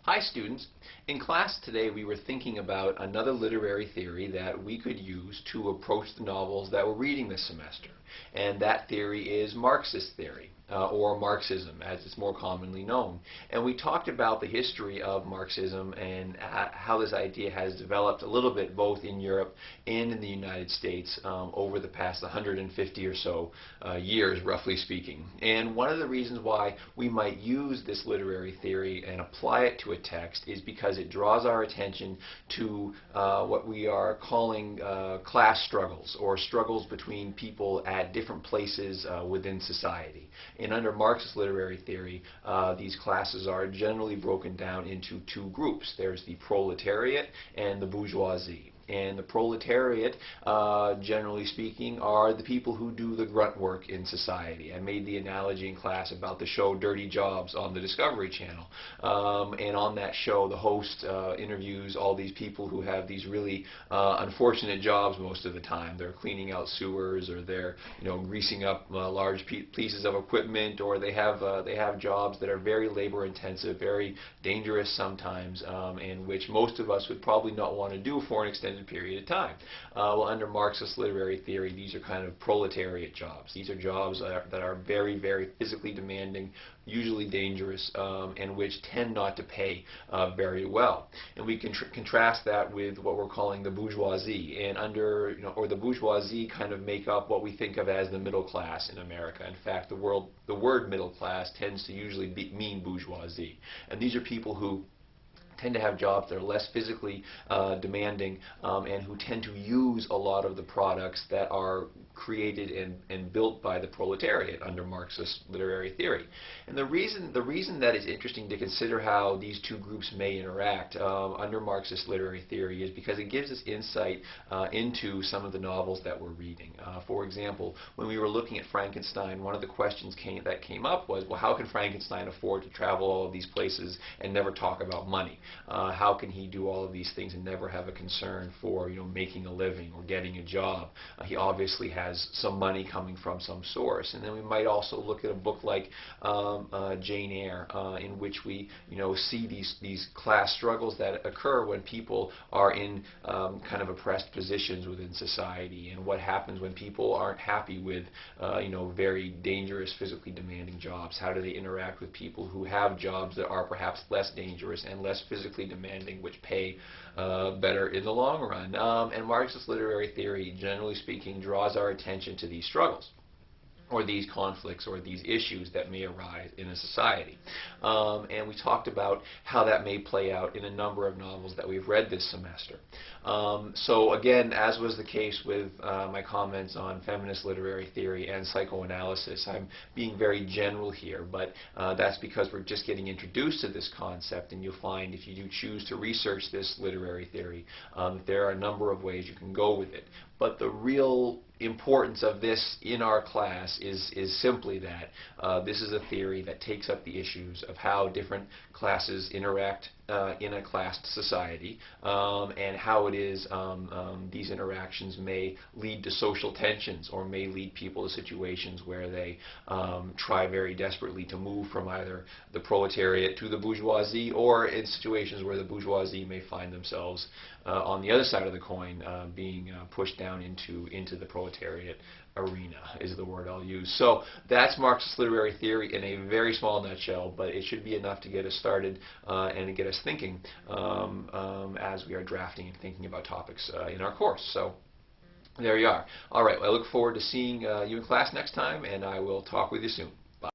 Hi students. In class today we were thinking about another literary theory that we could use to approach the novels that we're reading this semester. And that theory is Marxist theory, or Marxism as it's more commonly known. And we talked about the history of Marxism and how this idea has developed a little bit both in Europe and in the United States over the past 150 or so years, roughly speaking. And one of the reasons why we might use this literary theory and apply it to a text is because it draws our attention to what we are calling class struggles, or struggles between people at different places within society. And under Marxist literary theory, these classes are generally broken down into two groups. There's the proletariat and the bourgeoisie. And the proletariat, generally speaking, are the people who do the grunt work in society. I made the analogy in class about the show Dirty Jobs on the Discovery Channel. And on that show, the host interviews all these people who have these really unfortunate jobs most of the time. They're cleaning out sewers, or they're greasing up large pieces of equipment, or they have jobs that are very labor intensive, very dangerous sometimes, and which most of us would probably not want to do for an extended period of time. Well, under Marxist literary theory, these are kind of proletariat jobs. These are jobs that are very, very physically demanding, usually dangerous, and which tend not to pay very well. And we can contrast that with what we're calling the bourgeoisie. And or the bourgeoisie kind of make up what we think of as the middle class in America. In fact, the word middle class tends to usually mean bourgeoisie. And these are people who tend to have jobs that are less physically demanding, and who tend to use a lot of the products that are created and built by the proletariat under Marxist literary theory. And the reason that it's interesting to consider how these two groups may interact under Marxist literary theory is because it gives us insight into some of the novels that we're reading. For example, when we were looking at Frankenstein, one of the questions that came up was, well, how can Frankenstein afford to travel all of these places and never talk about money? How can he do all of these things and never have a concern for making a living or getting a job? He obviously has some money coming from some source. And then we might also look at a book like Jane Eyre, in which we see these class struggles that occur when people are in kind of oppressed positions within society, and what happens when people aren't happy with very dangerous, physically demanding jobs. How do they interact with people who have jobs that are perhaps less dangerous and less physically demanding, which pay better in the long run? And Marxist literary theory, generally speaking, draws our attention to these struggles, or these conflicts, or these issues that may arise in a society. And we talked about how that may play out in a number of novels that we've read this semester. So again, as was the case with my comments on feminist literary theory and psychoanalysis, I'm being very general here, but that's because we're just getting introduced to this concept, and you'll find if you do choose to research this literary theory, there are a number of ways you can go with it. But the real importance of this in our class is simply that this is a theory that takes up the issues of how different classes interact in a classed society, and how it is these interactions may lead to social tensions, or may lead people to situations where they try very desperately to move from either the proletariat to the bourgeoisie, or in situations where the bourgeoisie may find themselves on the other side of the coin, being pushed down into the proletariat arena, is the word I'll use. So that's Marxist literary theory in a very small nutshell, but it should be enough to get us started and to get us thinking as we are drafting and thinking about topics in our course. So there you are. All right, well, I look forward to seeing you in class next time, and I will talk with you soon.